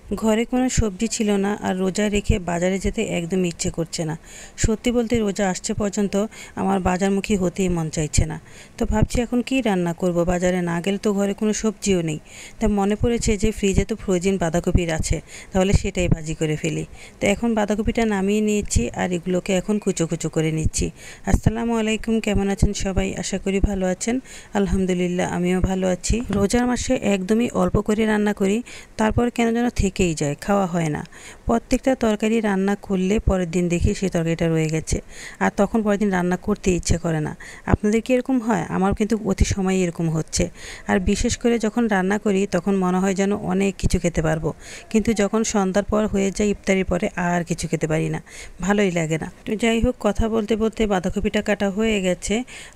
ঘরে কোনো সবজি ছিল না আর রোজা রেখে বাজারে যেতে একদম ইচ্ছে করছে না। সত্যি বলতে রোজা আসছে পর্যন্ত আমার বাজারমুখী হতেই মন চাইছে না। তো ভাবছি এখন কি রান্না করব, বাজারে না গেলে তো ঘরে কোনো সবজিও নেই। তা মনে পড়েছে যে ফ্রিজে তো ফ্রোজেন বাঁধাকপির আছে, তাহলে সেটাই ভাজি করে ফেলি। তো এখন বাঁধাকপিটা নামিয়ে নিয়েছি আর এগুলোকে এখন কুচো কুচো করে নিচ্ছি। আসসালামু আলাইকুম, কেমন আছেন সবাই? আশা করি ভালো আছেন। আলহামদুলিল্লাহ, আমিও ভালো আছি। রোজার মাসে একদমই অল্প করে রান্না করি, তারপর কেন যেন থেকেই যায়, খাওয়া হয় না। প্রত্যেকটা তরকারি রান্না করলে পরের দিন দেখি সেই তরকারিটা রয়ে গেছে, আর তখন পরের দিন রান্না করতে ইচ্ছে করে না। আপনাদের কি এরকম হয়? আমার কিন্তু অতি সময় এরকম হচ্ছে। আর বিশেষ করে যখন রান্না করি তখন মনে হয় যেন অনেক কিছু খেতে পারবো, কিন্তু যখন সন্ধ্যার পর হয়ে যায়, ইফতারির পরে আর কিছু খেতে পারি না, ভালোই লাগে না। তো যাই হোক, কথা বলতে বলতে বাঁধাকপিটা কাটা হয়ে গেছে।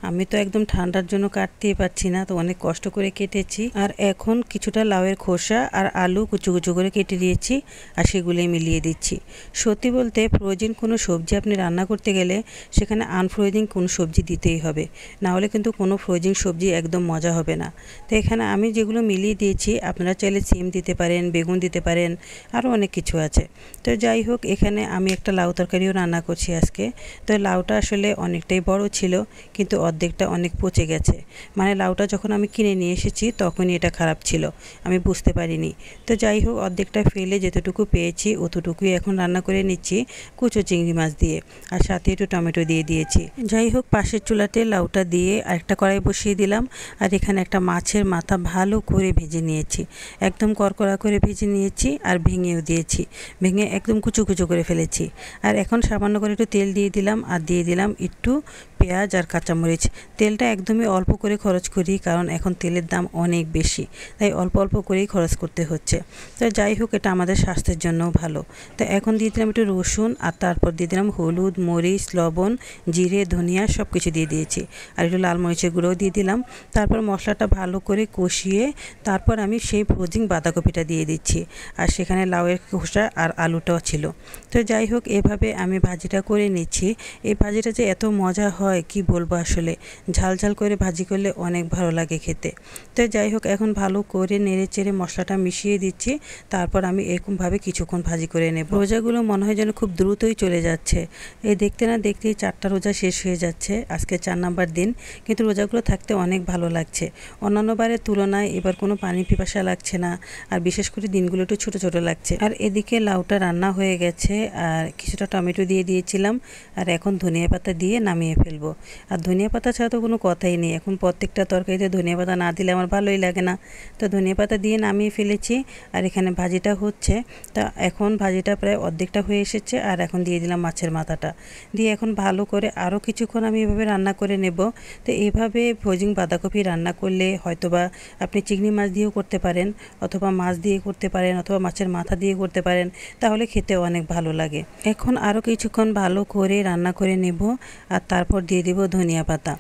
আমি তো একদম ঠান্ডার জন্য কাটতেই পারছি না, তো অনেক কষ্ট করে কেটেছি। আর এখন কিছুটা লাউয়ের খোসা আর আলু কুচু কুচু করে কেটে দিয়েছি আর সেগুলোই মিলিয়ে দিচ্ছি। সত্যি বলতে ফ্রোজেন কোনো সবজি আপনি রান্না করতে গেলে সেখানে আনফ্রোজেন কোনো সবজি দিতেই হবে, না হলে কিন্তু কোনো ফ্রোজেন সবজি একদম মজা হবে না। তো এখানে আমি যেগুলো মিলিয়ে দিয়েছি, আপনারা চাইলে সিম দিতে পারেন, বেগুন দিতে পারেন, আরও অনেক কিছু আছে। তো যাই হোক, এখানে আমি একটা লাউ তরকারিও রান্না করছি আজকে। তো লাউটা আসলে অনেকটাই বড় ছিল, কিন্তু অর্ধেকটা অনেক পচে গেছে। মানে লাউটা যখন আমি কিনে নিয়ে এসেছি তখনই এটা খারাপ ছিল, আমি বুঝতে পারিনি। তো যাই হোক, অর্ধেকটা ফেলে যেতটুকু পেয়েছি অতটুকুই এখন রান্না করে নিচ্ছি কুচো চিংড়ি মাছ দিয়ে, আর সাথে একটু টমেটো দিয়ে দিয়েছি। যাই হোক, পাশের চুলাতে লাউটা দিয়ে আরেকটা কড়াই বসিয়ে দিলাম, আর এখানে একটা মাছের মাথা ভালো করে ভেজে নিয়েছি, একদম কড়কড়া করে ভেজে নিয়েছি আর ভেঙেও দিয়েছি, ভেঙে একদম কুচো কুচো করে ফেলেছি। আর এখন সামান্য করে একটু তেল দিয়ে দিলাম, আর দিয়ে দিলাম একটু পেঁয়াজ আর কাঁচামরিচ। তেলটা একদমই অল্প করে খরচ করি, কারণ এখন তেলের দাম অনেক বেশি, তাই অল্প অল্প করেই খরচ করতে হচ্ছে। তো যাই হোক, এটা আমাদের স্বাস্থ্যের জন্যও ভালো। তো এখন দিয়ে দিলাম একটু রসুন, আর তারপর দিয়ে দিলাম হলুদ, মরিচ, লবণ, জিরে, ধনিয়া সব কিছু দিয়ে দিয়েছি, আর একটু লাল মরিচের গুঁড়োও দিয়ে দিলাম। তারপর মশলাটা ভালো করে কষিয়ে তারপর আমি সেই ফ্রোজেন বাঁধাকপিটা দিয়ে দিচ্ছি, আর সেখানে লাউয়ের খোসা আর আলুটাও ছিল। তো যাই হোক, এভাবে আমি ভাজিটা করে নিচ্ছি। এই ভাজিটা যে এত মজা হয় কি বলবো, আসলে ঝাল ঝাল করে ভাজি করলে অনেক ভালো লাগে খেতে। তো যাই হোক, এখন ভালো করে নেড়ে চেড়ে মশলাটা মিশিয়ে দিচ্ছি, তারপর আমি এরকমভাবে কিছুক্ষণ ভাজি করে নেব। রোজাগুলো মনে হয় যেন খুব দ্রুতই চলে যাচ্ছে। এই দেখতে না দেখতেই 4টা রোজা শেষ হয়ে যাচ্ছে, আজকে 4 নাম্বার দিন। কিন্তু রোজাগুলো থাকতে অনেক ভালো লাগছে, অন্যান্য বারের তুলনায় এবার কোনো পানি পিপাসা লাগছে না, আর বিশেষ করে দিনগুলো একটু ছোটো ছোটো লাগছে। আর এদিকে লাউটা রান্না হয়ে গেছে, আর কিছুটা টমেটো দিয়ে দিয়েছিলাম, আর এখন ধনিয়া পাতা দিয়ে নামিয়ে ফেলবো। আর ধনিয়া পাতা ছাড়া তো কোনো কথাই নেই, এখন প্রত্যেকটা তরকারিতে ধনিয়া পাতা না দিলে আমার ভালোই লাগে না। তো ধনিয়া পাতা দিয়ে নামিয়ে ফেলেছি, আর এখানে ভাজিটা হচ্ছে। তা এখন ভাজিটা প্রায় অর্ধেকটা হয়ে এসেছে, আর এখন দিয়ে দিলাম মাছের মাথাটা দিয়ে এখন ভালো করে আরও কিছুক্ষণ আমি এভাবে রান্না করে নেব। তো এইভাবে ফ্রোজেন বাঁধাকপি রান্না করলে হয়তোবা আপনি চিংড়ি মাছ দিয়েও করতে পারেন, অথবা মাছ দিয়ে করতে পারেন, অথবা মাছের মাথা দিয়ে করতে পারেন, তাহলে খেতে অনেক ভালো লাগে। এখন আরও কিছুক্ষণ ভালো করে রান্না করে নেব, আর তারপর দিয়ে দেব ধনিয়া পাতা।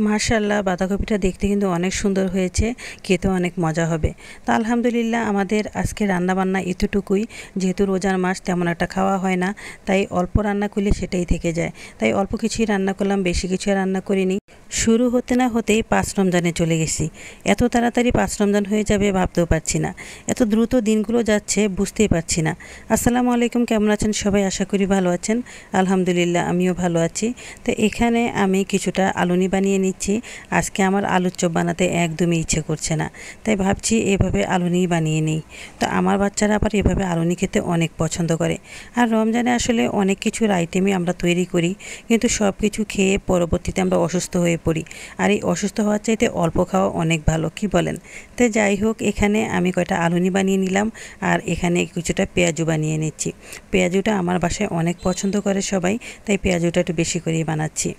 মাশাআল্লাহ, বাঁধাকপিটা দেখতে কিন্তু অনেক সুন্দর হয়েছে, খেতেও অনেক মজা হবে। তো আলহামদুলিল্লাহ, আমাদের আজকে রান্নাবান্না এতটুকুই। যেহেতু রোজার মাস তেমন একটা খাওয়া হয় না, তাই অল্প রান্না করলে সেটাই থেকে যায়, তাই অল্প কিছুই রান্না করলাম, বেশি কিছু রান্না করিনি। শুরু হতে না হতেই 5 রমজানে চলে গেছি। এত তাড়াতাড়ি 5 রমজান হয়ে যাবে ভাবতেও পারছি না, এত দ্রুত দিনগুলো যাচ্ছে বুঝতেই পারছি না। আসসালামু আলাইকুম, কেমন আছেন সবাই? আশা করি ভালো আছেন। আলহামদুলিল্লাহ, আমিও ভালো আছি। তো এখানে আমি কিছুটা আলুনি বানিয়ে নিচ্ছি। আজকে আমার আলুর চপ বানাতে একদমই ইচ্ছে করছে না, তাই ভাবছি এভাবে আলুনি বানিয়ে নিই। তো আমার বাচ্চারা আবার এভাবে আলুনি খেতে অনেক পছন্দ করে। আর রমজানে আসলে অনেক কিছুর আইটেমই আমরা তৈরি করি, কিন্তু সব কিছু খেয়ে পরবর্তীতে আমরা অসুস্থ হয়ে পড়ি। আর এই অসুস্থ হওয়ার চাইতে অল্প খাওয়া অনেক ভালো, কি বলেন? তো যাই হোক, এখানে আমি কয়টা আলুনি বানিয়ে নিলাম, আর এখানে কিছুটা পেঁয়াজু বানিয়ে নিচ্ছি। পেঁয়াজুটা আমার বাসায় অনেক পছন্দ করে সবাই, তাই পেঁয়াজুটা একটু বেশি করেই বানাচ্ছি।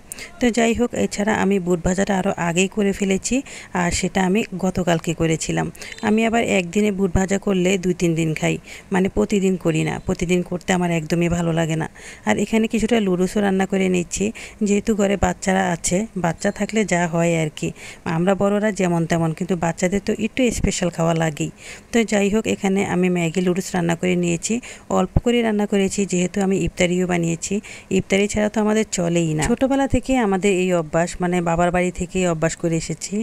তো যাই হোক, এছাড়া আমি বুট ভাজাটা আরও আগেই করে ফেলেছি, আর সেটা আমি গতকালকে করেছিলাম। আমি আবার একদিনে বুট ভাজা করলে 2-3 দিন খাই, মানে প্রতিদিন করি না। প্রতিদিন করতে আমার একদমই ভালো লাগে না। আর এখানে কিছুটা লুডুসও রান্না করে নিচ্ছি, যেহেতু ঘরে বাচ্চারা আছে, বাচ্চা থাকলে যা হয় আর কি, আমরা বড়রা যেমন তেমন, কিন্তু বাচ্চাদের তো একটু স্পেশাল খাওয়া লাগেই। তো যাই হোক, এখানে আমি ম্যাগি নুডলস রান্না করে নিয়েছি, অল্প করে রান্না করেছি যেহেতু আমি ইফতারিও বানিয়েছি। ইফতারি ছাড়া তো আমাদের চলেই না, ছোটোবেলা থেকে আমাদের এই অভ্যাস, মানে বাবার বাড়ি থেকেই অভ্যাস করে এসেছি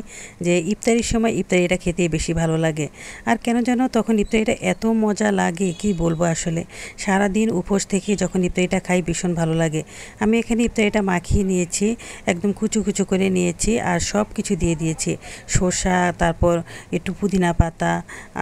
যে ইফতারির সময় ইফতারিটা খেতে বেশি ভালো লাগে। আর কেন যেন তখন ইফতারিটা এত মজা লাগে কি বলবো, আসলে সারাদিন উপোস থেকে যখন ইফতারিটা খাই ভীষণ ভালো লাগে। আমি এখানে ইফতারিটা মাখিয়ে নিয়েছি, একদম কুচু কুচু করে নিয়েছি আর সব কিছু দিয়ে দিয়েছি, শসা, তারপর একটু পুদিনা পাতা,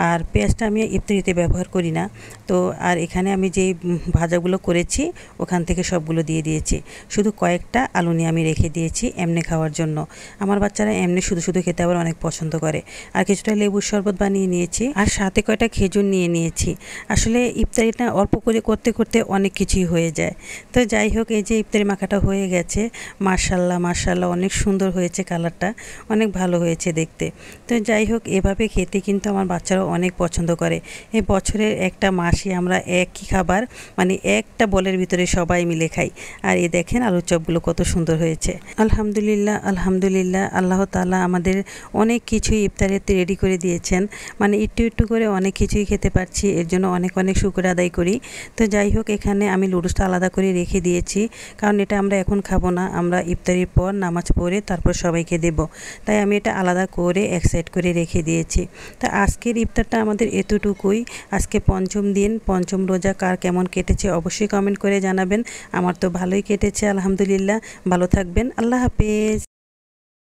আর পেঁয়াজটা আমি ইফতারিতে ব্যবহার করি না। তো আর এখানে আমি যেই ভাজাগুলো করেছি ওখান থেকে সবগুলো দিয়ে দিয়েছি, শুধু কয়েকটা আলু নিয়ে আমি রেখে দিয়েছি এমনি খাওয়ার জন্য। আমার বাচ্চারা এমনি শুধু শুধু খেতে আবার অনেক পছন্দ করে। আর কিছুটা লেবুর শরবত বানিয়ে নিয়েছি আর সাথে কয়টা খেজুর নিয়ে নিয়েছি। আসলে ইফতারিটা অল্প করে করতে করতে অনেক কিছুই হয়ে যায়। তো যাই হোক, এই যে ইফতারি মাখাটা হয়ে গেছে, মাশাল্লাহ মাশাল্লাহ অনেক সুন্দর হয়েছে, কালারটা অনেক ভালো হয়েছে দেখতে। তো যাই হোক, এভাবে খেতে কিন্তু আমার বাচ্চারাও অনেক পছন্দ করে। এই বছরের একটা মাসে আমরা একই খাবার, মানে একটা বলের ভিতরে সবাই মিলে খাই। আর এই দেখেন আলুর চপগুলো কত সুন্দর হয়েছে। আলহামদুলিল্লাহ আলহামদুলিল্লাহ, আল্লাহ তাআলা আমাদের অনেক কিছুই ইফতারিতে রেডি করে দিয়েছেন, মানে একটু একটু করে অনেক কিছুই খেতে পারছি, এর জন্য অনেক অনেক শুকর আদায় করি। তো যাই হোক, এখানে আমি লুডুসটা আলাদা করে রেখে দিয়েছি, কারণ এটা আমরা এখন খাবো না, আমরা ইফতারির পর নামাজ পড়ে তারপর সবাইকে দেব। তাই আমি এটা আলাদা করে এক সাইড করে রেখে দিয়েছি। তা আজকের ইফতারটা আমাদের এতটুকুই। আজকে পঞ্চম দিন, পঞ্চম রোজা কার কেমন কেটেছে অবশ্যই কমেন্ট করে জানাবেন। আমার তো ভালোই কেটেছে আলহামদুলিল্লাহ। ভালো থাকবেন, আল্লাহ হাফেজ।